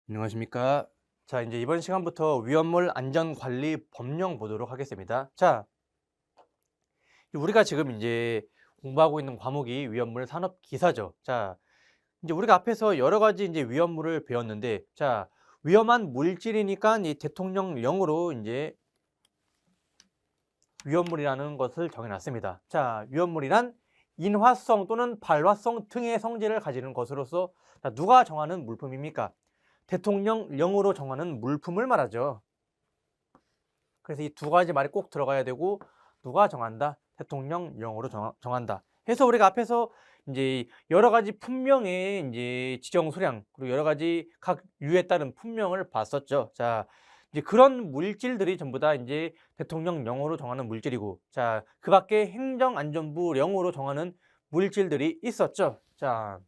안녕하십니까. 자, 이제 이번 시간부터 위험물 안전관리 법령 보도록 하겠습니다. 자, 우리가 지금 이제 공부하고 있는 과목이 위험물 산업 기사죠. 자, 이제 우리가 앞에서 여러 가지 이제 위험물을 배웠는데, 자, 위험한 물질이니까 이 대통령령으로 이제 위험물이라는 것을 정해놨습니다. 자, 위험물이란 인화성 또는 발화성 등의 성질을 가지는 것으로서, 자, 누가 정하는 물품입니까? 대통령령으로 정하는 물품을 말하죠. 그래서 이 두 가지 말이 꼭 들어가야 되고, 누가 정한다? 대통령령으로 정한다. 해서 우리가 앞에서 이제 여러 가지 품명의 이제 지정 수량, 그리고 여러 가지 각 유에 따른 품명을 봤었죠. 자, 이제 그런 물질들이 전부 다 이제 대통령령으로 정하는 물질이고, 자, 그 밖에 행정안전부령으로 정하는 물질들이 있었죠. 자,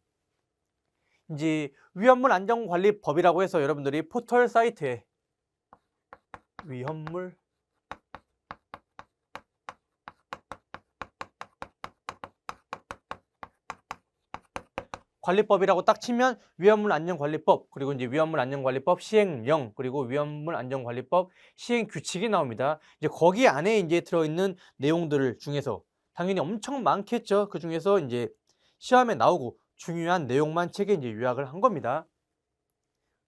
이제 위험물 안전관리법이라고 해서 여러분들이 포털 사이트에 위험물 관리법이라고 딱 치면 위험물 안전관리법, 그리고 이제 위험물 안전관리법 시행령, 그리고 위험물 안전관리법 시행 규칙이 나옵니다. 이제 거기 안에 이제 들어있는 내용들 중에서 당연히 엄청 많겠죠. 그 중에서 이제 시험에 나오고 중요한 내용만 책에 이제 요약을 한 겁니다.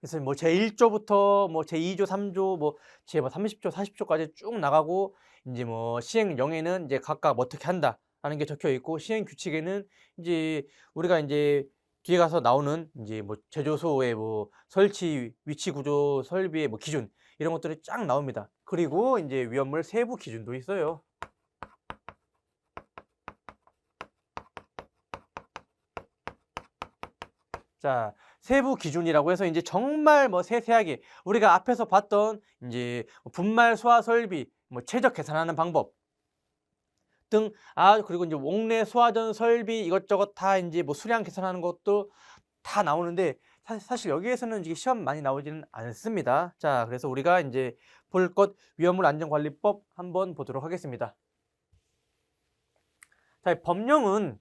그래서 뭐 제1조부터 뭐 제2조, 3조, 제 30조, 40조까지 쭉 나가고, 이제 뭐 시행령에는 이제 각각 어떻게 한다라는 게 적혀 있고, 시행 규칙에는 이제 우리가 이제 뒤에 가서 나오는 이제 뭐 제조소의 뭐 설치, 위치, 구조, 설비의 뭐 기준, 이런 것들이 쫙 나옵니다. 그리고 이제 위험물 세부 기준도 있어요. 자, 세부 기준이라고 해서 이제 정말 뭐 세세하게 우리가 앞에서 봤던 이제 분말 소화 설비, 뭐 최적 계산하는 방법 등, 그리고 이제 옥내 소화전 설비 이것저것 다 이제 뭐 수량 계산하는 것도 다 나오는데, 사실 여기에서는 이게 시험 많이 나오지는 않습니다. 자, 그래서 우리가 이제 볼 것 위험물 안전관리법 한번 보도록 하겠습니다. 자, 법령은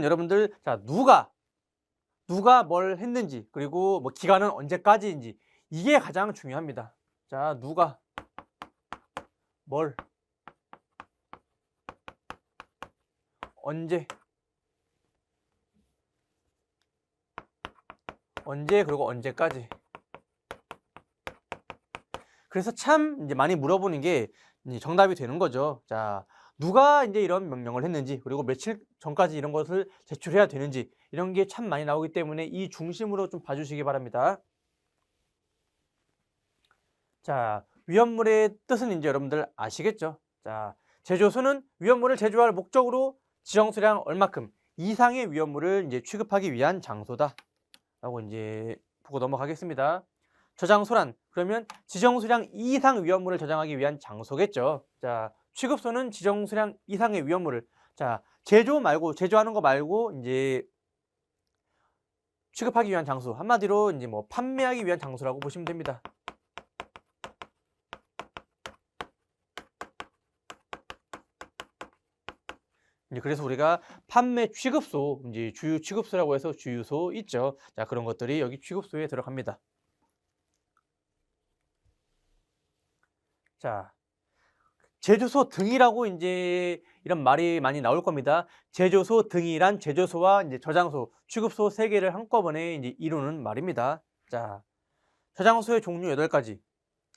여러분들, 자, 누가 뭘 했는지, 그리고 뭐 기간은 언제까지인지, 이게 가장 중요합니다. 자, 누가 뭘 언제 그리고 언제까지. 그래서 참 이제 많이 물어보는 게 이제 정답이 되는 거죠. 자, 누가 이제 이런 명령을 했는지, 그리고 며칠 전까지 이런 것을 제출해야 되는지, 이런 게 참 많이 나오기 때문에 이 중심으로 좀 봐주시기 바랍니다. 자, 위험물의 뜻은 이제 여러분들 아시겠죠? 자, 제조소는 위험물을 제조할 목적으로 지정 수량 얼마큼 이상의 위험물을 이제 취급하기 위한 장소다 라고 이제 보고 넘어가겠습니다. 저장소란, 그러면 지정 수량 이상 위험물을 저장하기 위한 장소겠죠. 자, 취급소는 지정 수량 이상의 위험물을, 자, 제조하는 거 말고 이제 취급하기 위한 장소, 한마디로 이제 뭐 판매하기 위한 장소라고 보시면 됩니다. 이제 그래서 우리가 판매 취급소, 이제 주유 취급소라고 해서 주유소 있죠. 자, 그런 것들이 여기 취급소에 들어갑니다. 자, 제조소 등이라고 이제 이런 말이 많이 나올 겁니다. 제조소 등이란 제조소와 이제 저장소, 취급소 세 개를 한꺼번에 이제 이루는 말입니다. 자, 저장소의 종류 8가지.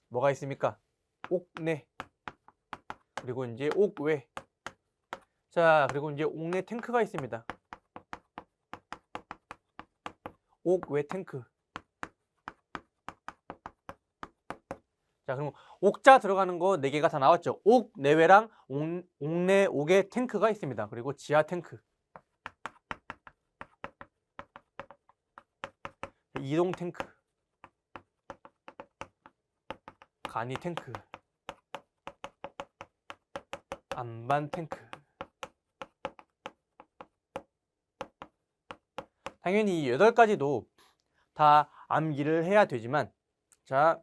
뭐가 있습니까? 옥내, 그리고 이제 옥외. 자, 그리고 이제 옥내 탱크가 있습니다. 옥외 탱크. 자, 그럼 옥자 들어가는 거 4개가 다 나왔죠. 옥 내외랑 옥내 옥에 탱크가 있습니다. 그리고 지하 탱크, 이동 탱크, 간이 탱크, 안반 탱크. 당연히 이 8가지도 다 암기를 해야 되지만, 자,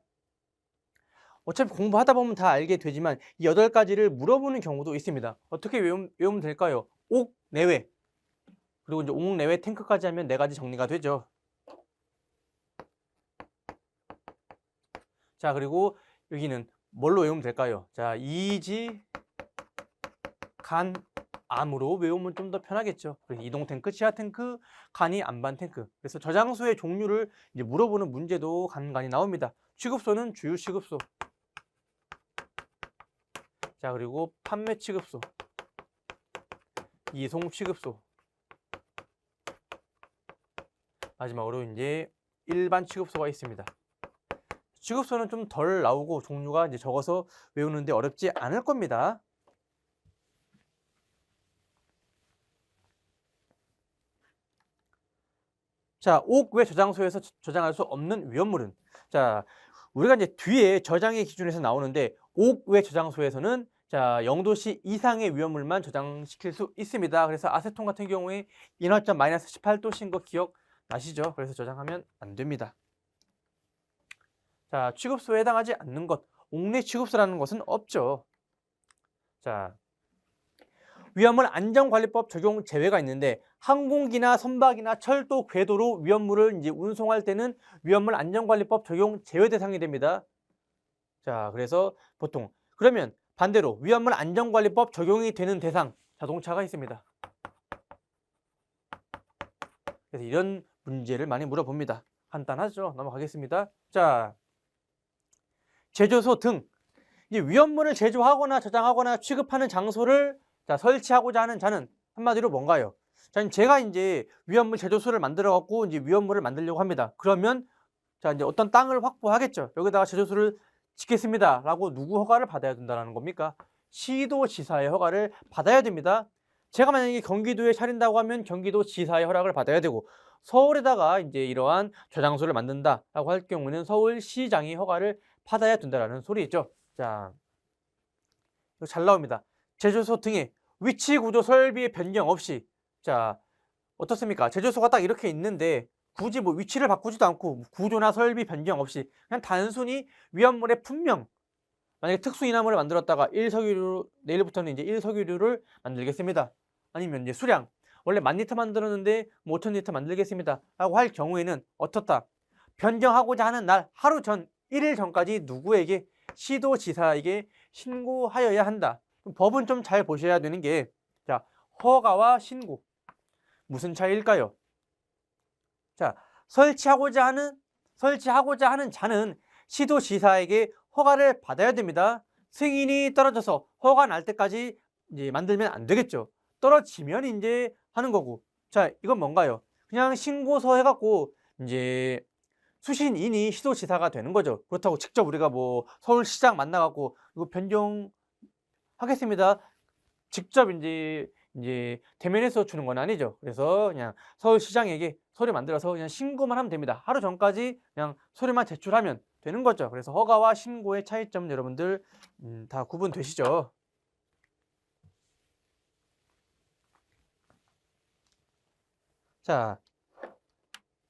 어차피 공부하다 보면 다 알게 되지만 이 8가지를 물어보는 경우도 있습니다. 어떻게 외우면 될까요? 옥 내외, 그리고 이제 옥 내외 탱크까지 하면 4가지 정리가 되죠. 자, 그리고 여기는 뭘로 외우면 될까요? 자, 이지 간 암으로 외우면 좀 더 편하겠죠. 그래서 이동 탱크, 지하 탱크, 간이 안반 탱크. 그래서 저장소의 종류를 이제 물어보는 문제도 간간히 나옵니다. 취급소는 주유 취급소. 자, 그리고 판매 취급소, 이송 취급소. 마지막으로 이제 일반 취급소가 있습니다. 취급소는 좀 덜 나오고 종류가 이제 적어서 외우는데 어렵지 않을 겁니다. 자, 옥 외 저장소에서 저장할 수 없는 위험물은, 자, 우리가 이제 뒤에 저장의 기준에서 나오는데 옥 외 저장소에서는 자, 0도씨 이상의 위험물만 저장시킬 수 있습니다. 그래서 아세톤 같은 경우에 인화점 마이너스 18도씨인 거 기억나시죠? 그래서 저장하면 안 됩니다. 자, 취급소에 해당하지 않는 것, 옥내 취급소라는 것은 없죠. 자, 위험물 안전관리법 적용 제외가 있는데 항공기나 선박이나 철도, 궤도로 위험물을 이제 운송할 때는 위험물 안전관리법 적용 제외 대상이 됩니다. 자, 그래서 보통 그러면 반대로 위험물 안전관리법 적용이 되는 대상 자동차가 있습니다. 그래서 이런 문제를 많이 물어봅니다. 간단하죠? 넘어가겠습니다. 자, 제조소 등 이제 위험물을 제조하거나 저장하거나 취급하는 장소를 자, 설치하고자 하는 자는 한마디로 뭔가요? 자, 제가 이제 위험물 제조소를 만들어 갖고 이제 위험물을 만들려고 합니다. 그러면 자, 이제 어떤 땅을 확보하겠죠. 여기다가 제조소를 짓겠습니다라고 누구 허가를 받아야 된다는 겁니까? 시도지사의 허가를 받아야 됩니다. 제가 만약에 경기도에 차린다고 하면 경기도지사의 허락을 받아야 되고 서울에다가 이제 이러한 저장소를 만든다라고 할 경우는 서울시장이 허가를 받아야 된다라는 소리죠. 자, 이거 잘 나옵니다. 제조소 등의 위치, 구조, 설비의 변경 없이 자, 어떻습니까? 제조소가 딱 이렇게 있는데 굳이 뭐 위치를 바꾸지도 않고 구조나 설비 변경 없이 그냥 단순히 위험물의 분명, 만약에 특수인화물을 만들었다가 1석유류, 내일부터는 이제 1석유류를 만들겠습니다. 아니면 이제 수량, 원래 10,000리터 만들었는데 뭐 5,000리터 만들겠습니다 라고 할 경우에는 어떻다? 변경하고자 하는 날 하루 전, 1일 전까지 누구에게? 시도지사에게 신고하여야 한다. 법은 좀 잘 보셔야 되는 게 자, 허가와 신고 무슨 차이일까요? 자, 설치하고자 하는 자는 시도지사에게 허가를 받아야 됩니다. 승인이 떨어져서 허가 날 때까지 이제 만들면 안 되겠죠. 떨어지면 이제 하는 거고. 자, 이건 뭔가요? 그냥 신고서 해갖고 이제 수신인이 시도지사가 되는 거죠. 그렇다고 직접 우리가 뭐 서울시장 만나갖고 이거 변경하겠습니다. 직접 이제 대면에서 주는 건 아니죠. 그래서 그냥 서울시장에게 서류 만들어서 그냥 신고만 하면 됩니다. 하루 전까지 그냥 서류만 제출하면 되는 거죠. 그래서 허가와 신고의 차이점 여러분들 다 구분되시죠? 자,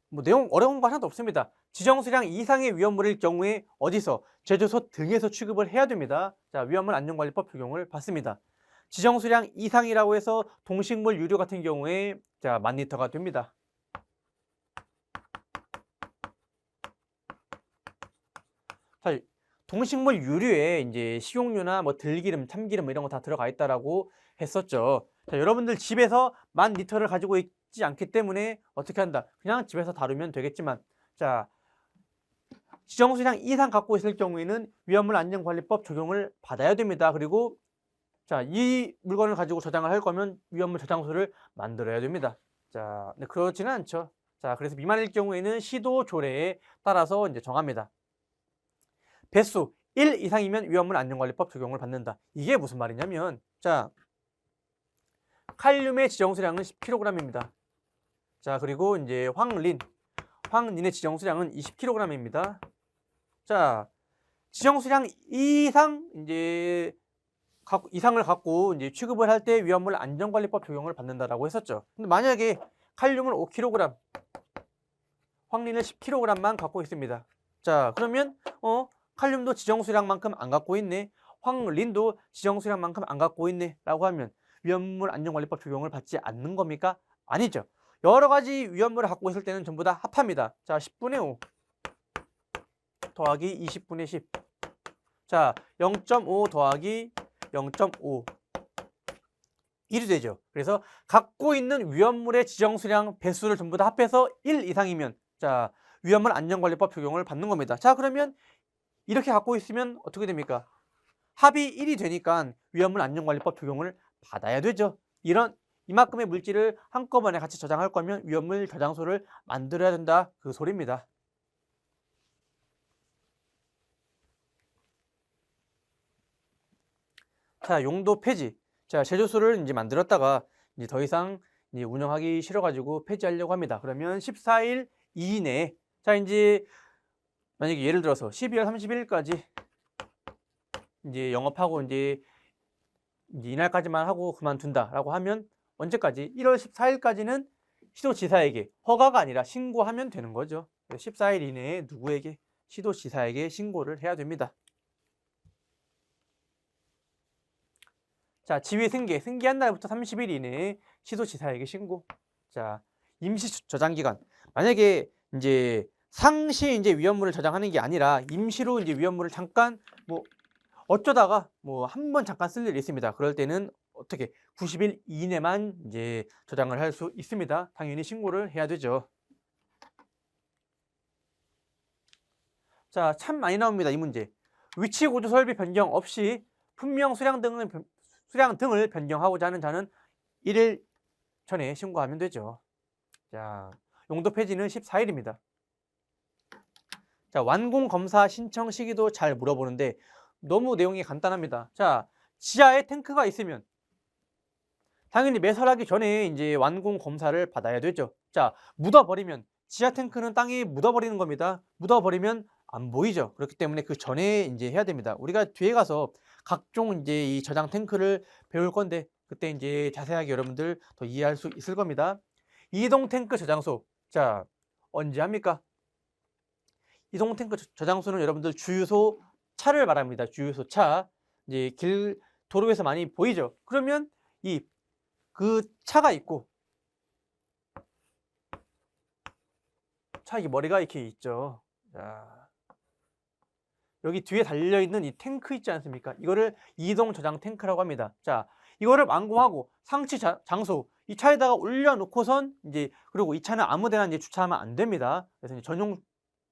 뭐 내용 어려운 거 하나도 없습니다. 지정 수량 이상의 위험물일 경우에 어디서? 제조소 등에서 취급을 해야 됩니다. 자, 위험물 안전관리법 적용을 받습니다. 지정 수량 이상이라고 해서 동식물 유류 같은 경우에 자, 10,000리터가 됩니다. 자, 동식물 유류에 이제 식용유나 뭐 들기름, 참기름 이런 거 다 들어가 있다라고 했었죠. 자, 여러분들 집에서 10,000리터를 가지고 있지 않기 때문에 어떻게 한다? 그냥 집에서 다루면 되겠지만, 자, 지정 수량 이상 갖고 있을 경우에는 위험물 안전관리법 적용을 받아야 됩니다. 그리고 자, 이 물건을 가지고 저장을 할 거면 위험물 저장소를 만들어야 됩니다. 자, 근데 그렇지는 않죠. 자, 그래서 미만일 경우에는 시도 조례에 따라서 이제 정합니다. 배수 1 이상이면 위험물 안전관리법 적용을 받는다. 이게 무슨 말이냐면, 자, 칼륨의 지정 수량은 10kg입니다. 자, 그리고 이제 황린의 지정 수량은 20kg입니다. 자, 지정 수량 이상을 갖고 이제 취급을 할 때 위험물 안전관리법 적용을 받는다라고 했었죠. 근데 만약에 칼륨을 5kg, 황린을 10kg만 갖고 있습니다. 자, 그러면 칼륨도 지정 수량만큼 안 갖고 있네. 황린도 지정 수량만큼 안 갖고 있네. 라고 하면 위험물 안전관리법 적용을 받지 않는 겁니까? 아니죠. 여러 가지 위험물을 갖고 있을 때는 전부 다 합합니다. 자, 10분의 5 더하기 20분의 10. 자, 0.5 더하기 0.5. 1이 되죠. 그래서 갖고 있는 위험물의 지정수량 배수를 전부 다 합해서 1 이상이면 자, 위험물 안전관리법 적용을 받는 겁니다. 자, 그러면 이렇게 갖고 있으면 어떻게 됩니까? 합이 1이 되니까 위험물 안전관리법 적용을 받아야 되죠. 이만큼의 물질을 한꺼번에 같이 저장할 거면 위험물 저장소를 만들어야 된다. 그 소리입니다. 자, 용도 폐지. 자, 제조소를 이제 만들었다가 이제 더 이상 이제 운영하기 싫어가지고 폐지하려고 합니다. 그러면 14일 이내에 자, 이제 만약에 예를 들어서 12월 31일까지 이제 영업하고 이제 이날까지만 하고 그만둔다라고 하면 언제까지? 1월 14일까지는 시도지사에게 허가가 아니라 신고하면 되는 거죠. 14일 이내에 누구에게? 시도지사에게 신고를 해야 됩니다. 자, 지위 승계한 날부터 30일 이내에 시도지사에게 신고. 자, 임시 저장 기간. 만약에 이제 상시 이제 위험물을 저장하는 게 아니라 임시로 이제 위험물을 잠깐 뭐 어쩌다가 뭐 한 번 잠깐 쓸 일이 있습니다. 그럴 때는 어떻게 90일 이내만 이제 저장을 할 수 있습니다. 당연히 신고를 해야 되죠. 자, 참 많이 나옵니다. 이 문제. 위치 고조 설비 변경 없이 품명 수량 등을 변경하고자 하는 자는 1일 전에 신고하면 되죠. 자, 용도 폐지는 14일입니다. 자, 완공 검사 신청 시기도 잘 물어보는데 너무 내용이 간단합니다. 자, 지하에 탱크가 있으면 당연히 매설하기 전에 이제 완공 검사를 받아야 되죠. 자, 묻어버리면 지하 탱크는 땅에 묻어버리는 겁니다. 묻어버리면 안 보이죠. 그렇기 때문에 그 전에 이제 해야 됩니다. 우리가 뒤에 가서 각종 이제 이 저장 탱크를 배울 건데 그때 이제 자세하게 여러분들 더 이해할 수 있을 겁니다. 이동 탱크 저장소. 자, 언제 합니까? 이동 탱크 저장소는 여러분들 주유소 차를 말합니다. 주유소 차. 이제 도로에서 많이 보이죠? 그러면 그 차가 있고 차 이게 머리가 이렇게 있죠. 자, 여기 뒤에 달려있는 이 탱크 있지 않습니까? 이거를 이동 저장 탱크라고 합니다. 자, 이거를 완공하고 상치 장소 이 차에다가 올려놓고선 이제 그리고 이 차는 아무데나 이제 주차하면 안 됩니다. 그래서 이제 전용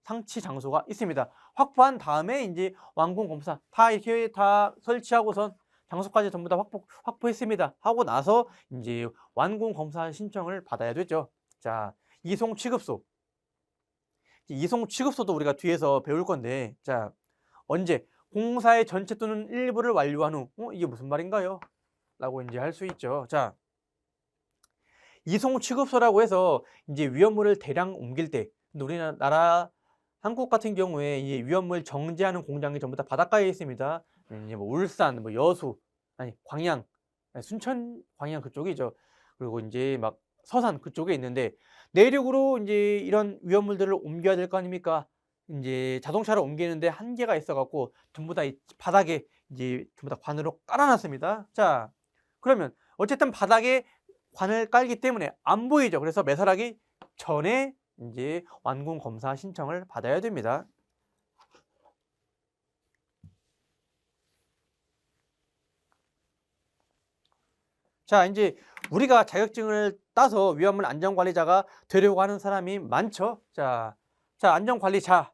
상치 장소가 있습니다. 확보한 다음에 이제 완공 검사 다 이렇게 다 설치하고선 장소까지 전부 다 확보했습니다. 하고 나서 이제 완공 검사 신청을 받아야 되죠. 자, 이송 취급소. 이송 취급소도 우리가 뒤에서 배울 건데, 자, 언제 공사의 전체 또는 일부를 완료한 후, 이게 무슨 말인가요? 라고 이제 할 수 있죠. 자, 이송 취급소라고 해서 이제 위험물을 대량 옮길 때, 우리나라 한국 같은 경우에 이 위험물 정제하는 공장이 전부 다 바닷가에 있습니다. 이제 뭐 울산, 뭐 여수, 아니 광양, 순천 광양 그쪽이죠. 그리고 이제 막 서산 그쪽에 있는데 내륙으로 이제 이런 위험물들을 옮겨야 될 거 아닙니까? 이제 자동차를 옮기는데 한계가 있어갖고 전부 다 이 바닥에 이제 전부 다 관으로 깔아놨습니다. 자, 그러면 어쨌든 바닥에 관을 깔기 때문에 안 보이죠. 그래서 매설하기 전에 이제 완공 검사 신청을 받아야 됩니다. 자, 이제 우리가 자격증을 따서 위험물 안전관리자가 되려고 하는 사람이 많죠. 자, 안전관리자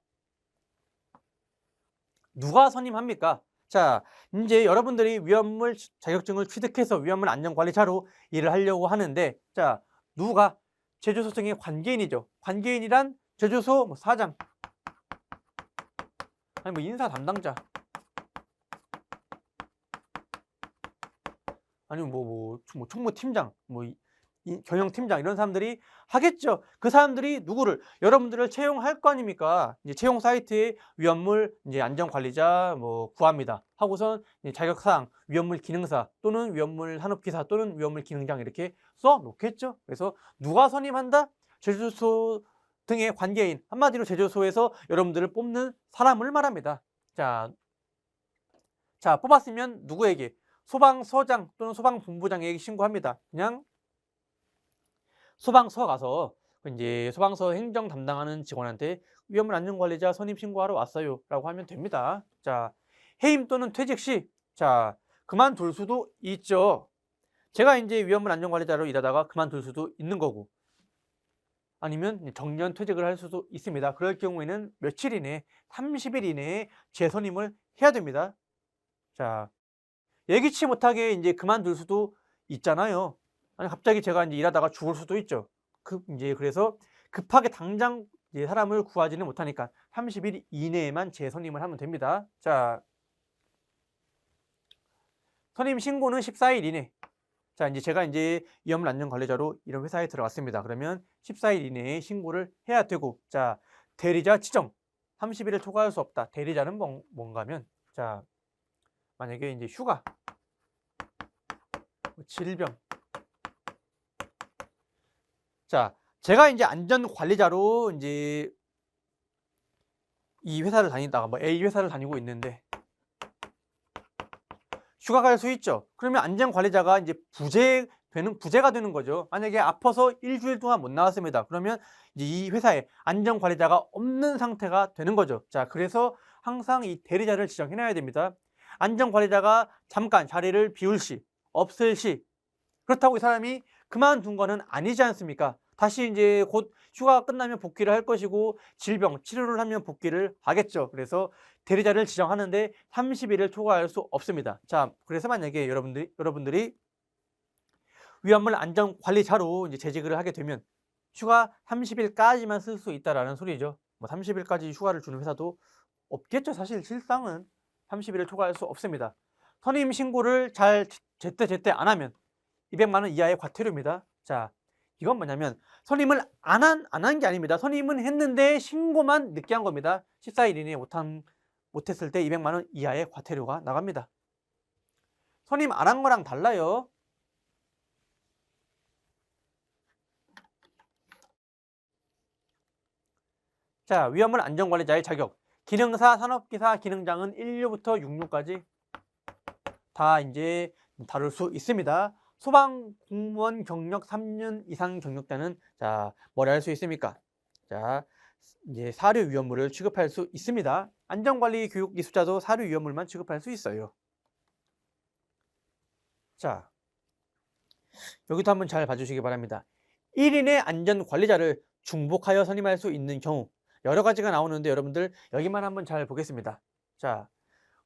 누가 선임합니까? 자, 이제 여러분들이 위험물 자격증을 취득해서 위험물 안전관리자로 일을 하려고 하는데, 자, 누가 제조소 등의 관계인이죠. 관계인이란 제조소 뭐 사장, 아니 뭐 인사 담당자, 아니면 뭐 총무팀장, 경영팀장 이런 사람들이 하겠죠. 그 사람들이 누구를 여러분들을 채용할 거 아닙니까? 이제 채용 사이트에 위험물 이제 안전관리자 뭐 구합니다. 하고선 이제 자격사항 위험물 기능사 또는 위험물 산업기사 또는 위험물 기능장 이렇게 써 놓겠죠. 그래서 누가 선임한다? 제조소 등의 관계인 한마디로 제조소에서 여러분들을 뽑는 사람을 말합니다. 자, 뽑았으면 누구에게? 소방서장 또는 소방본부장에게 신고합니다. 그냥 소방서 가서 이제 소방서 행정 담당하는 직원한테 위험물 안전관리자 선임 신고하러 왔어요라고 하면 됩니다. 자, 해임 또는 퇴직 시, 자, 그만둘 수도 있죠. 제가 이제 위험물 안전관리자로 일하다가 그만둘 수도 있는 거고, 아니면 정년 퇴직을 할 수도 있습니다. 그럴 경우에는 며칠 이내, 30일 이내에 재선임을 해야 됩니다. 자, 예기치 못하게 이제 그만둘 수도 있잖아요. 아니, 갑자기 제가 이제 일하다가 죽을 수도 있죠. 이제 그래서 급하게 당장 이제 사람을 구하지는 못하니까 30일 이내에만 재선임을 하면 됩니다. 자, 선임 신고는 14일 이내. 자, 이제 제가 이제 위험물 안전관리자로 이런 회사에 들어갔습니다. 그러면 14일 이내에 신고를 해야 되고, 자, 대리자 지정. 30일을 초과할 수 없다. 대리자는 뭔가 하면, 자, 만약에 이제 휴가, 질병. 자, 제가 이제 안전관리자로 이제 이 회사를 다니다가 뭐 A 회사를 다니고 있는데 휴가 갈 수 있죠. 그러면 안전관리자가 이제 부재가 되는 거죠. 만약에 아파서 일주일 동안 못 나왔습니다. 그러면 이제 이 회사에 안전관리자가 없는 상태가 되는 거죠. 자, 그래서 항상 이 대리자를 지정해 놔야 됩니다. 안전관리자가 잠깐 자리를 비울 시, 없을 시, 그렇다고 이 사람이 그만둔 거는 아니지 않습니까? 다시 이제 곧 휴가가 끝나면 복귀를 할 것이고 질병 치료를 하면 복귀를 하겠죠. 그래서 대리자를 지정하는데 30일을 초과할 수 없습니다. 자, 그래서 만약에 여러분들이 위험물 안전관리자로 이제 재직을 하게 되면 휴가 30일까지만 쓸 수 있다라는 소리죠. 뭐 30일까지 휴가를 주는 회사도 없겠죠. 사실 실상은 30일을 초과할 수 없습니다. 선임 신고를 잘 제때 안 하면 200만 원 이하의 과태료입니다. 자, 이건 뭐냐면 선임을 안 한 게 아닙니다. 선임은 했는데 신고만 늦게 한 겁니다. 14일 이내에 못했을 때 200만 원 이하의 과태료가 나갑니다. 선임 안 한 거랑 달라요. 자, 위험물 안전관리자의 자격. 기능사, 산업기사, 기능장은 1류부터 6류까지 다 이제 다룰 수 있습니다. 소방 공무원 경력 3년 이상 경력자는 자, 뭘 할 수 있습니까? 자, 이제 사료 위험물을 취급할 수 있습니다. 안전관리 교육 기술자도 사료 위험물만 취급할 수 있어요. 자, 여기도 한번 잘 봐주시기 바랍니다. 1인의 안전관리자를 중복하여 선임할 수 있는 경우 여러 가지가 나오는데 여러분들 여기만 한번 잘 보겠습니다. 자,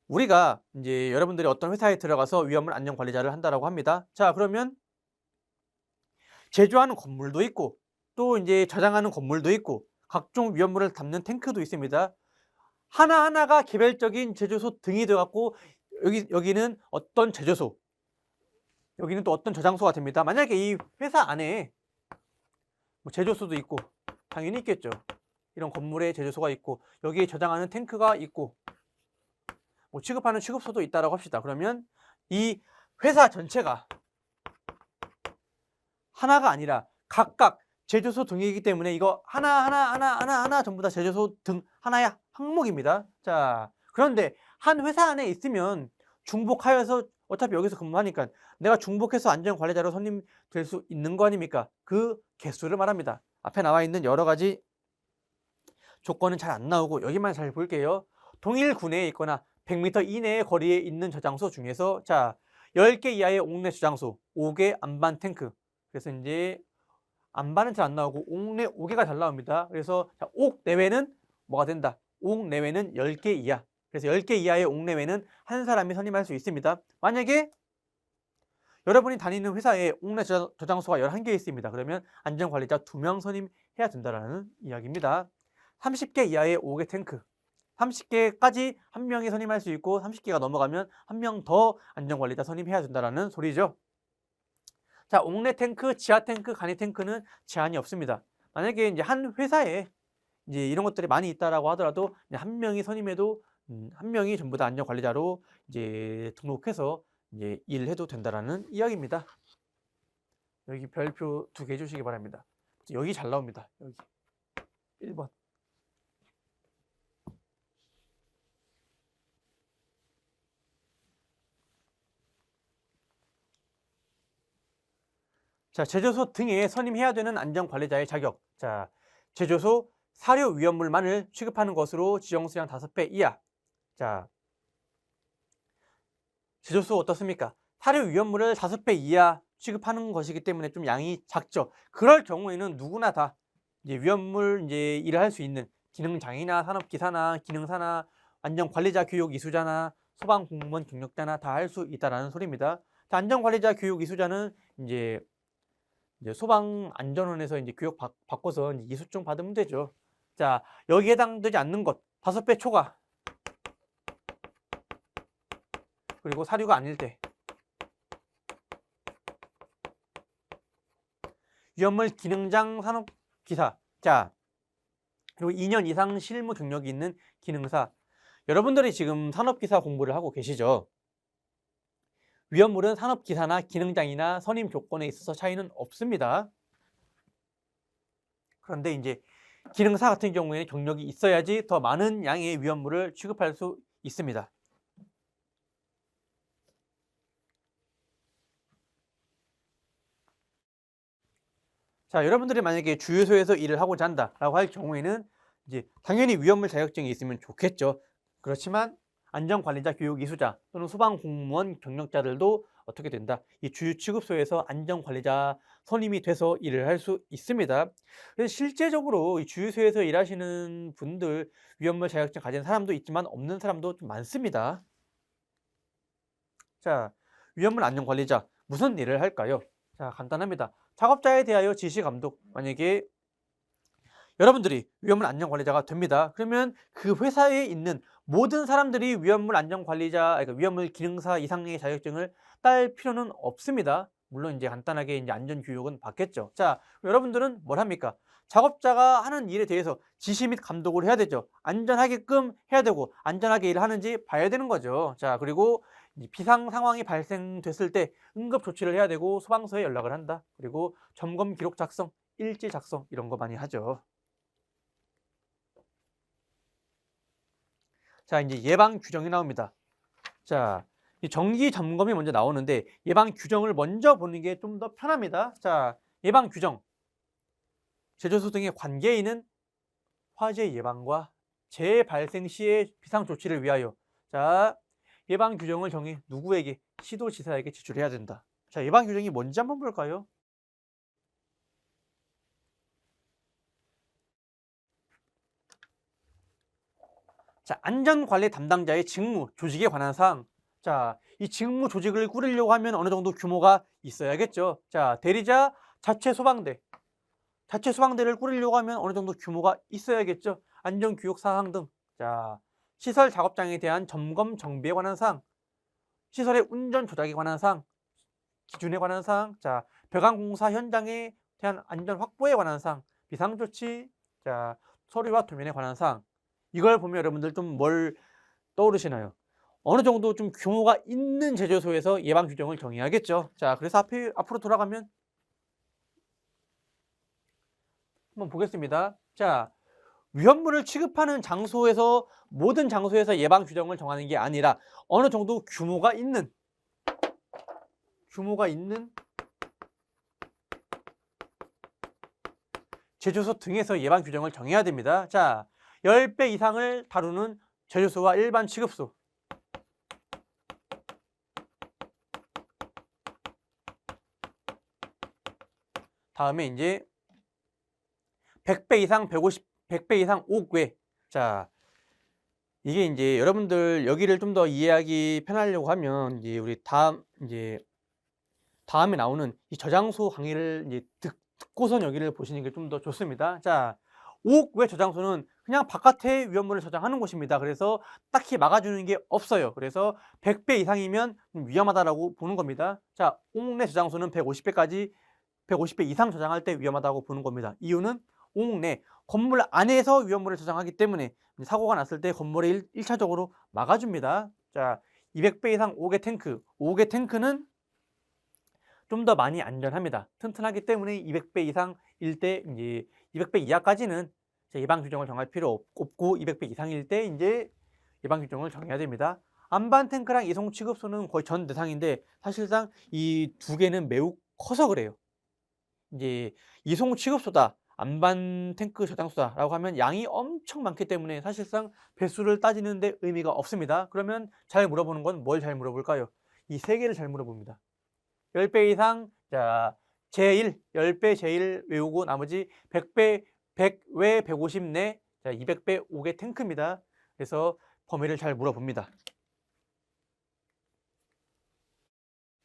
우리가 이제 여러분들이 어떤 회사에 들어가서 위험물 안전관리자를 한다라고 합니다. 자, 그러면 제조하는 건물도 있고 또 이제 저장하는 건물도 있고 각종 위험물을 담는 탱크도 있습니다. 하나하나가 개별적인 제조소 등이 되어갖고 여기는 어떤 제조소, 여기는 또 어떤 저장소가 됩니다. 만약에 이 회사 안에 뭐 제조소도 있고 당연히 있겠죠. 이런 건물에 제조소가 있고 여기에 저장하는 탱크가 있고 뭐 취급하는 취급소도 있다라고 합시다. 그러면 이 회사 전체가 하나가 아니라 각각 제조소 등이기 때문에 이거 하나 전부 다 제조소 등 하나의 항목입니다. 자, 그런데 한 회사 안에 있으면 중복하여서 어차피 여기서 근무하니까 내가 중복해서 안전관리자로 선임될 수 있는 거 아닙니까? 그 개수를 말합니다. 앞에 나와 있는 여러 가지 조건은 잘 안 나오고 여기만 잘 볼게요. 동일 구내에 있거나 100m 이내의 거리에 있는 저장소 중에서 자, 10개 이하의 옥내 저장소, 5개 안반 탱크. 그래서 이제 안반은 잘 안 나오고 옥내 5개가 잘 나옵니다. 그래서 자, 옥 내외는 뭐가 된다? 옥 내외는 10개 이하. 그래서 10개 이하의 옥 내외는 한 사람이 선임할 수 있습니다. 만약에 여러분이 다니는 회사에 옥내 저장소가 11개 있습니다. 그러면 안전관리자 2명 선임해야 된다는 이야기입니다. 30개 이하의 5개 탱크. 30개까지 한 명이 선임할 수 있고 30개가 넘어가면 한 명 더 안전관리자 선임해야 된다는 소리죠. 자, 옥내 탱크, 지하 탱크, 간이 탱크는 제한이 없습니다. 만약에 이제 한 회사에 이제 이런 것들이 많이 있다라고 하더라도 한 명이 선임해도 한 명이 전부 다 안전관리자로 이제 등록해서 이제 일을 해도 된다라는 이야기입니다. 여기 별표 2개 해주시기 바랍니다. 여기 잘 나옵니다. 여기 1번. 자, 제조소 등에 선임해야 되는 안전관리자의 자격. 자, 제조소 사료 위험물만을 취급하는 것으로 지정 수량 5배 이하. 자, 제조소 어떻습니까? 사료 위험물을 5배 이하 취급하는 것이기 때문에 좀 양이 작죠. 그럴 경우에는 누구나 다 이제 위험물 이제 일을 할 수 있는 기능장이나 산업기사나 기능사나 안전관리자 교육 이수자나 소방공무원 경력자나 다 할 수 있다라는 소리입니다. 자, 안전관리자 교육 이수자는 이제 소방안전원에서 이제 교육 받고서 이제 이수증 받으면 되죠. 자, 여기에 해당되지 않는 것 5배 초과. 그리고 사료가 아닐 때 위험물 기능장 산업기사. 자, 그리고 2년 이상 실무 경력이 있는 기능사. 여러분들이 지금 산업기사 공부를 하고 계시죠? 위험물은 산업기사나 기능장이나 선임 조건에 있어서 차이는 없습니다. 그런데 이제 기능사 같은 경우에는 경력이 있어야지 더 많은 양의 위험물을 취급할 수 있습니다. 자, 여러분들이 만약에 주유소에서 일을 하고자 한다라고 할 경우에는 이제 당연히 위험물 자격증이 있으면 좋겠죠. 그렇지만 안전관리자 교육 이수자 또는 소방공무원 경력자들도 어떻게 된다? 이 주유취급소에서 안전관리자 선임이 돼서 일을 할 수 있습니다. 그래서 실제적으로 이 주유소에서 일하시는 분들 위험물 자격증 가진 사람도 있지만 없는 사람도 좀 많습니다. 자, 위험물 안전관리자 무슨 일을 할까요? 자, 간단합니다. 작업자에 대하여 지시 감독. 만약에 여러분들이 위험물 안전관리자가 됩니다. 그러면 그 회사에 있는 모든 사람들이 위험물 안전관리자, 그러니까 위험물 기능사 이상의 자격증을 딸 필요는 없습니다. 물론 이제 간단하게 이제 안전교육은 받겠죠. 자, 여러분들은 뭘 합니까? 작업자가 하는 일에 대해서 지시 및 감독을 해야 되죠. 안전하게끔 해야 되고 안전하게 일을 하는지 봐야 되는 거죠. 자, 그리고 비상 상황이 발생됐을 때 응급 조치를 해야 되고 소방서에 연락을 한다. 그리고 점검 기록 작성, 일지 작성 이런 거 많이 하죠. 자, 이제 예방 규정이 나옵니다. 자, 이 정기 점검이 먼저 나오는데 예방 규정을 먼저 보는 게 좀 더 편합니다. 자, 예방 규정. 제조소 등의 관계인은 화재 예방과 재해 발생 시의 비상 조치를 위하여. 자, 예방 규정을 정해 누구에게? 시도지사에게 제출해야 된다. 자, 예방 규정이 뭔지 한번 볼까요? 자, 안전관리 담당자의 직무, 조직에 관한 사항. 자, 이 직무 조직을 꾸리려고 하면 어느 정도 규모가 있어야겠죠. 자, 대리자, 자체 소방대. 자체 소방대를 꾸리려고 하면 어느 정도 규모가 있어야겠죠. 안전교육 사항 등. 자, 시설 작업장에 대한 점검 정비에 관한 사항. 시설의 운전 조작에 관한 사항. 기준에 관한 사항. 자, 배관공사 현장에 대한 안전 확보에 관한 사항. 비상조치. 자, 서류와 도면에 관한 사항. 이걸 보면 여러분들 좀 뭘 떠오르시나요? 어느 정도 좀 규모가 있는 제조소에서 예방 규정을 정해야겠죠. 자, 그래서 앞으로 돌아가면 한번 보겠습니다. 자, 위험물을 취급하는 장소에서 모든 장소에서 예방 규정을 정하는 게 아니라 어느 정도 규모가 있는 제조소 등에서 예방 규정을 정해야 됩니다. 자, 10배 이상을 다루는 제조소와 일반 취급소. 다음에 이제 100배 이상 100배 이상 5궤. 자, 이게 이제 여러분들 여기를 좀 더 이해하기 편하려고 하면 이제 우리 다음에 나오는 이 저장소 강의를 이제 듣고선 여기를 보시는 게 좀 더 좋습니다. 자, 5궤 저장소는 그냥 바깥에 위험물을 저장하는 곳입니다. 그래서 딱히 막아주는 게 없어요. 그래서 100배 이상이면 위험하다라고 보는 겁니다. 자, 옥내 저장소는 150배 이상 저장할 때 위험하다고 보는 겁니다. 이유는 옥내 건물 안에서 위험물을 저장하기 때문에 사고가 났을 때 건물에 1차적으로 막아줍니다. 자, 200배 이상 5개 탱크. 5개 탱크는 좀 더 많이 안전합니다. 튼튼하기 때문에 200배 이상일 때 이제 200배 이하까지는 예방 규정을 정할 필요 없고 200배 이상일 때 이제 예방 규정을 정해야 됩니다. 안반 탱크랑 이송 취급소는 거의 전 대상인데 사실상 이 두 개는 매우 커서 그래요. 이제 이송 취급소다, 안반 탱크 저장소다라고 하면 양이 엄청 많기 때문에 사실상 배수를 따지는데 의미가 없습니다. 그러면 잘 물어보는 건 뭘 잘 물어볼까요? 이 세 개를 잘 물어봅니다. 10배 이상, 자, 제1, 10배 제1 외우고 나머지 100배, 100 외 150 내, 자, 200배 5개 탱크입니다. 그래서 범위를 잘 물어봅니다.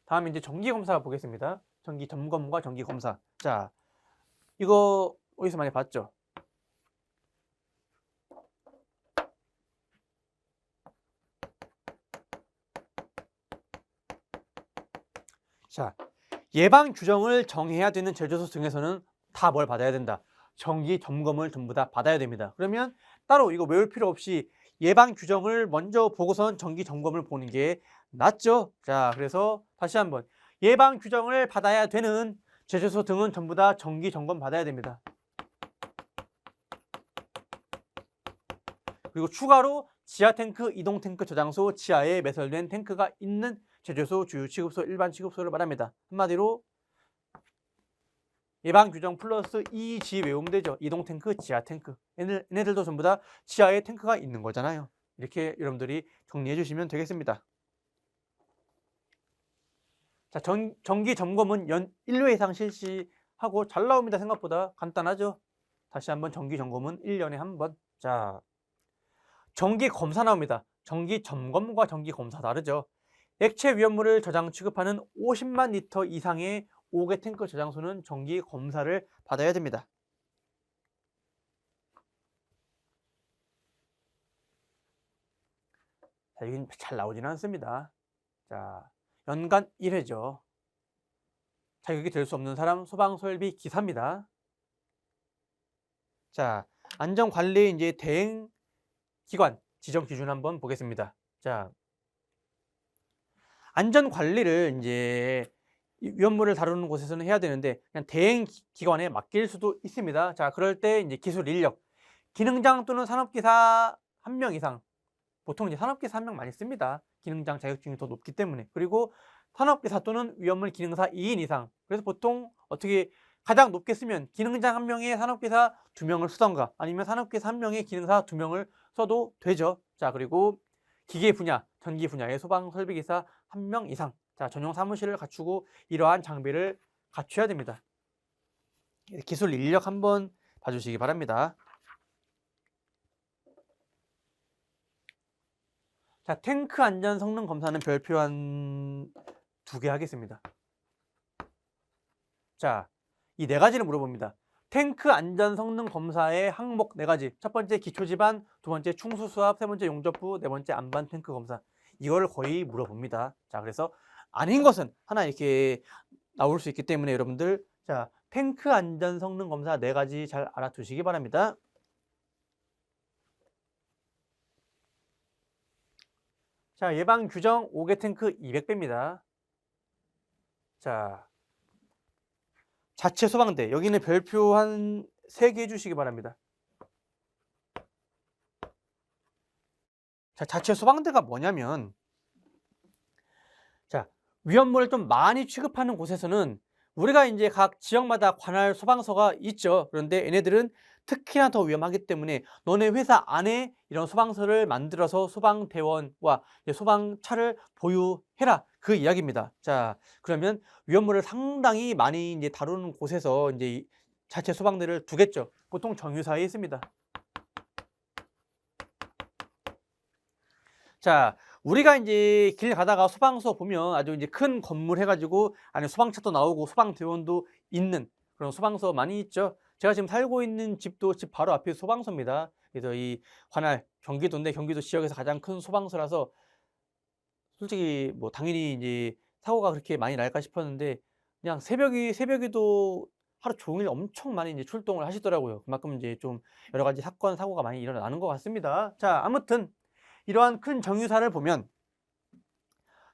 다음 이제 정기검사 보겠습니다. 정기 점검과 정기검사. 자, 이거 어디서 많이 봤죠? 자, 예방 규정을 정해야 되는 제조소 등에서는 다 뭘 받아야 된다. 정기 점검을 전부 다 받아야 됩니다. 그러면 따로 이거 외울 필요 없이 예방 규정을 먼저 보고선 정기 점검을 보는 게 낫죠. 자, 그래서 다시 한번 예방 규정을 받아야 되는 제조소 등은 전부 다 정기 점검 받아야 됩니다. 그리고 추가로 지하 탱크, 이동 탱크 저장소, 지하에 매설된 탱크가 있는 제조소, 주유 취급소, 일반 취급소를 말합니다. 한마디로 예방 규정 플러스 EG 외우면 되죠. 이동 탱크, 지하 탱크. 얘네들도 전부 다 지하에 탱크가 있는 거잖아요. 이렇게 여러분들이 정리해 주시면 되겠습니다. 자, 정기 점검은 연 1회 이상 실시하고 잘 나옵니다. 생각보다 간단하죠. 다시 한번 정기 점검은 1년에 한 번. 자, 정기 검사 나옵니다. 정기 점검과 정기 검사 다르죠. 액체 위험물을 저장 취급하는 50만 리터 이상의 5개 탱크 저장소는 정기 검사를 받아야 됩니다. 자, 여긴 잘 나오지는 않습니다. 자, 연간 1회죠. 자격이 될 수 없는 사람 소방설비 기사입니다. 자, 안전관리 이제 대행 기관 지정 기준 한번 보겠습니다. 자, 안전관리를 이제 위험물을 다루는 곳에서는 해야 되는데 그냥 대행 기관에 맡길 수도 있습니다. 자, 그럴 때 이제 기술 인력, 기능장 또는 산업기사 1명 이상, 보통 이제 산업기사 1명 많이 씁니다. 기능장 자격증이 더 높기 때문에. 그리고 산업기사 또는 위험물 기능사 2인 이상. 그래서 보통 어떻게 가장 높게 쓰면 기능장 1명에 산업기사 2명을 쓰던가 아니면 산업기사 1명에 기능사 2명을 써도 되죠. 자, 그리고 기계 분야, 전기 분야의 소방 설비기사 1명 이상. 자, 전용 사무실을 갖추고 이러한 장비를 갖춰야 됩니다. 기술 인력 한번 봐주시기 바랍니다. 자, 탱크 안전 성능 검사는 별표 한 2개 하겠습니다. 자, 이 4가지를 물어봅니다. 탱크 안전 성능 검사의 항목 4가지. 첫 번째 기초 집안, 두 번째 충수 수압, 세 번째 용접부, 네 번째 안반 탱크 검사. 이거를 거의 물어봅니다. 자, 그래서 아닌 것은 하나 이렇게 나올 수 있기 때문에 여러분들, 자, 탱크 안전 성능 검사 4가지 잘 알아두시기 바랍니다. 자, 예방 규정 5개 탱크 200배입니다. 자, 자체 소방대. 여기는 별표 한 3개 해주시기 바랍니다. 자, 자체 소방대가 뭐냐면, 자, 위험물을 좀 많이 취급하는 곳에서는 우리가 이제 각 지역마다 관할 소방서가 있죠. 그런데 얘네들은 특히나 더 위험하기 때문에 너네 회사 안에 이런 소방서를 만들어서 소방대원과 소방차를 보유해라. 그 이야기입니다. 자, 그러면 위험물을 상당히 많이 이제 다루는 곳에서 이제 자체 소방대를 두겠죠. 보통 정유사에 있습니다. 자, 우리가 이제 길 가다가 소방서 보면 아주 이제 큰 건물 해가지고 안에 소방차도 나오고 소방대원도 있는 그런 소방서 많이 있죠. 제가 지금 살고 있는 집도 집 바로 앞이 소방서입니다. 그래서 이 관할 경기도인데 경기도 지역에서 가장 큰 소방서라서 솔직히 뭐 당연히 이제 사고가 그렇게 많이 날까 싶었는데 그냥 새벽에도 하루 종일 엄청 많이 이제 출동을 하시더라고요. 그만큼 이제 좀 여러 가지 사건 사고가 많이 일어나는 것 같습니다. 자, 아무튼 이러한 큰 정유사를 보면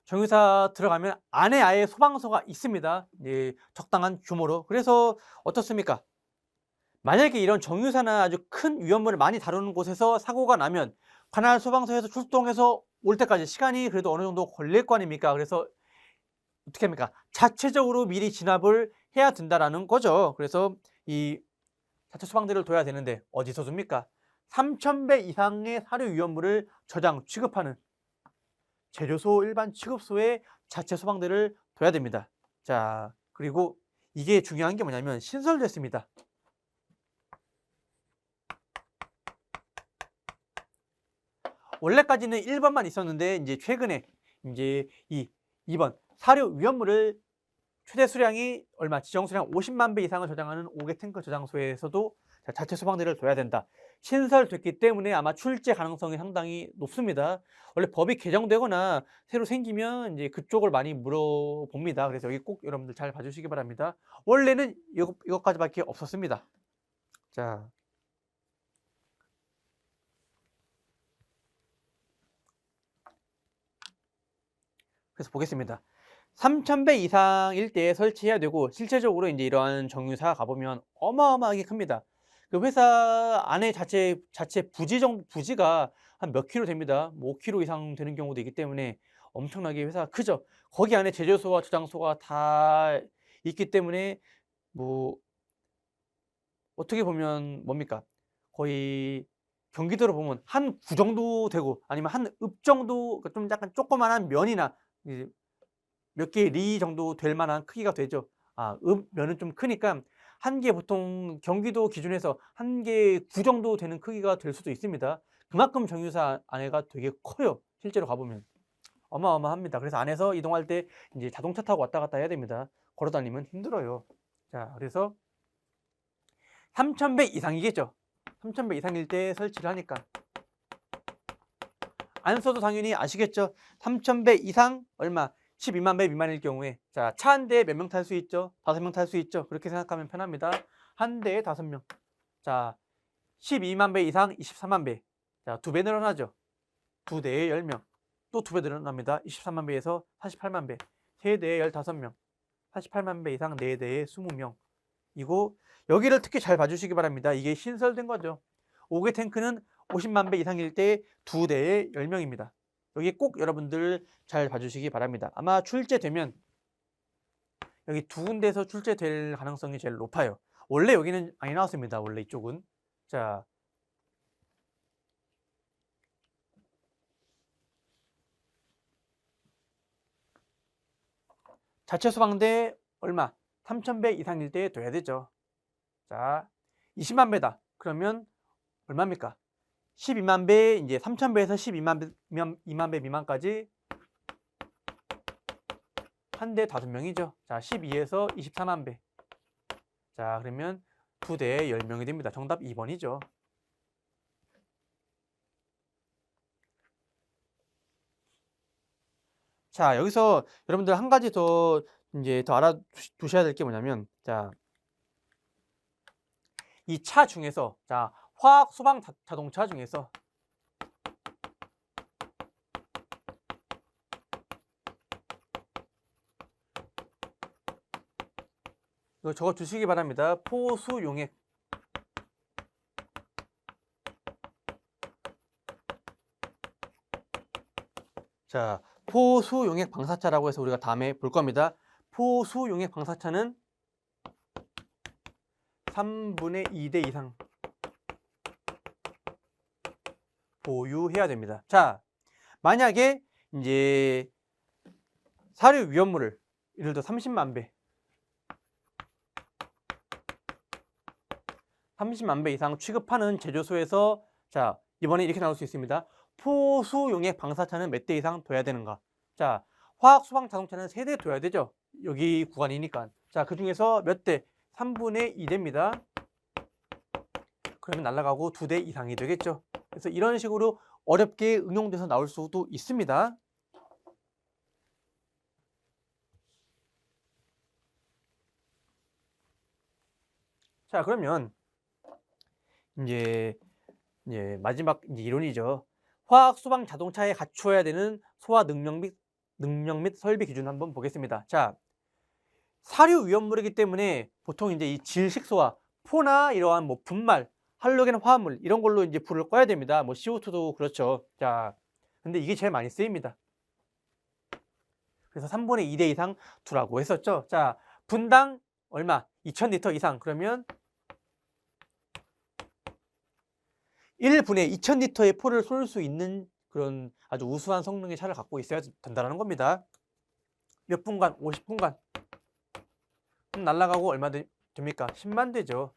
정유사 들어가면 안에 아예 소방서가 있습니다. 예, 적당한 규모로. 그래서 어떻습니까? 만약에 이런 정유사나 아주 큰 위험물을 많이 다루는 곳에서 사고가 나면 관할 소방서에서 출동해서 올 때까지 시간이 그래도 어느 정도 걸릴 거 아닙니까? 그래서 어떻게 합니까? 자체적으로 미리 진압을 해야 된다라는 거죠. 그래서 이 자체 소방대를 둬야 되는데 어디서 둡니까? 3000배 이상의 사료 위험물을 저장, 취급하는 제조소 일반 취급소에 자체 소방대를 둬야 됩니다. 자, 그리고 이게 중요한 게 뭐냐면 신설됐습니다. 원래까지는 1번만 있었는데 이제 최근에 이제 이 2번 사료 위험물을 최대 수량이 얼마 지정 수량 50만 배 이상을 저장하는 5개 탱크 저장소에서도 자체 소방대를 둬야 된다. 신설됐기 때문에 아마 출제 가능성이 상당히 높습니다. 원래 법이 개정되거나 새로 생기면 이제 그쪽을 많이 물어봅니다. 그래서 여기 꼭 여러분들 잘 봐주시기 바랍니다. 원래는 이것까지밖에 없었습니다. 자, 그래서 보겠습니다. 3000배 이상일 때 설치해야 되고 실제적으로 이제 이러한 정유사 가보면 어마어마하게 큽니다. 그 회사 안에 자체 부지가 한 몇 킬로 됩니다. 뭐 5킬로 이상 되는 경우도 있기 때문에 엄청나게 회사가 크죠. 거기 안에 제조소와 저장소가 다 있기 때문에 뭐 어떻게 보면 뭡니까? 거의 경기도로 보면 한 구 정도 되고 아니면 한 읍 정도 좀 약간 조그만한 면이나 몇 개 리 정도 될 만한 크기가 되죠. 면은 좀 크니까 한 개 보통 경기도 기준에서 한 개 구 정도 되는 크기가 될 수도 있습니다. 그만큼 정유사 안에가 되게 커요. 실제로 가보면 어마어마합니다. 그래서 안에서 이동할 때 이제 자동차 타고 왔다 갔다 해야 됩니다. 걸어 다니면 힘들어요. 자, 그래서 3000배 이상이겠죠. 3000배 이상일 때 설치를 하니까 안 써도 당연히 아시겠죠. 3000배 이상 얼마? 12만 배 미만일 경우에 자, 차 한 대에 몇 명 탈 수 있죠? 5명 탈 수 있죠? 그렇게 생각하면 편합니다. 한 대에 5명. 자, 12만 배 이상 24만 배. 자, 2배 늘어나죠. 2대에 10명. 또 2배 늘어납니다. 23만 배에서 48만 배. 3대에 15명. 48만 배 이상 4대에 20명. 이거 여기를 특히 잘 봐주시기 바랍니다. 이게 신설된 거죠. 5개 탱크는 50만 배 이상일 때 2대에 10명입니다. 여기 꼭 여러분들 잘 봐주시기 바랍니다. 아마 출제되면 여기 두 군데에서 출제될 가능성이 제일 높아요. 원래 여기는 많이 나왔습니다. 원래 이쪽은. 자, 자체 소방대 얼마? 3000배 이상일 때 둬야 되죠. 자, 20만 배다. 그러면 얼마입니까? 12만 배, 이제 3000배에서 2만 배 미만까지 한 대 5명이죠. 자, 12에서 24만 배. 자, 그러면 2대에 10명이 됩니다. 정답 2번이죠. 자, 여기서 여러분들 한 가지 더 이제 더 알아두셔야 될 게 뭐냐면, 자, 이 차 중에서, 자, 화학 소방 자동차 중에서 이거 적어 주시기 바랍니다. 포수용액. 자, 포수용액 방사차라고 해서 우리가 다음에 볼 겁니다. 포수용액 방사차는 3분의 2대 이상 보유해야 됩니다. 자, 만약에 이제 사료 위험물을 예를 들어 30만 배 30만 배 이상 취급하는 제조소에서 자, 이번에 이렇게 나올 수 있습니다. 포수용액 방사차는 몇 대 이상 둬야 되는가? 자, 화학 소방 자동차는 3대 둬야 되죠. 여기 구간이니까. 자, 그 중에서 몇 대? 3분의 2대입니다. 그러면 날아가고 2대 이상이 되겠죠. 그래서 이런 식으로 어렵게 응용돼서 나올 수도 있습니다. 자, 그러면 이제 마지막 이론이죠. 화학 소방 자동차에 갖춰야 되는 소화 능력 및 설비 기준 한번 보겠습니다. 자, 사료 위험물이기 때문에 보통 이제 이 질식소와 포나 이러한 뭐 분말, 할로겐 화합물 이런 걸로 이제 불을 꺼야 됩니다. 뭐 CO2도 그렇죠. 자, 근데 이게 제일 많이 쓰입니다. 그래서 3분의 2대 이상 두라고 했었죠. 자, 분당 얼마? 2000리터 이상. 그러면 1분에 2000리터의 포를 쏠 수 있는 그런 아주 우수한 성능의 차를 갖고 있어야 된다는 겁니다. 몇 분간? 50분간. 날아가고 얼마 됩니까? 10만 되죠.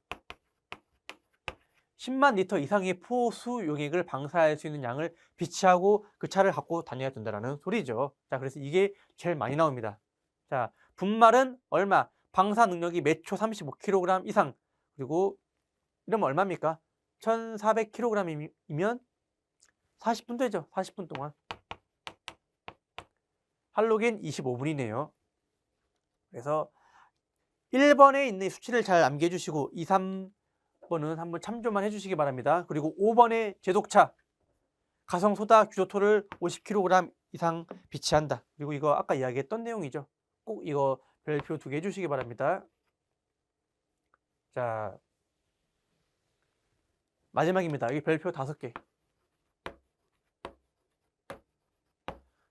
10만 리터 이상의 포수 용액을 방사할 수 있는 양을 비치하고 그 차를 갖고 다녀야 된다는 소리죠. 자, 그래서 이게 제일 많이 나옵니다. 자, 분말은 얼마? 방사 능력이 몇 초 35kg 이상. 그리고 이러면 얼마입니까? 1400kg이면 40분 되죠. 40분 동안. 할로겐 25분이네요. 그래서 1번에 있는 수치를 잘 남겨주시고 2, 3번은 한번 참조만 해주시기 바랍니다. 그리고 5번의 제독차 가성소다 규조토를 50kg 이상 비치한다. 그리고 이거 아까 이야기했던 내용이죠. 꼭 이거 별표 2개 해주시기 바랍니다. 자, 마지막입니다. 여기 별표 5개.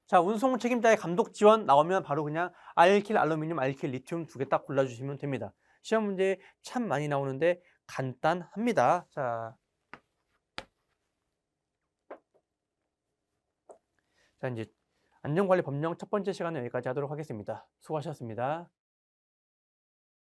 자, 운송 책임자의 감독 지원 나오면 바로 그냥 알킬 알루미늄, 알킬 리튬 2개 딱 골라주시면 됩니다. 시험 문제 참 많이 나오는데 간단합니다. 자, 이제 안전관리 법령 첫 번째 시간은 여기까지 하도록 하겠습니다. 수고하셨습니다.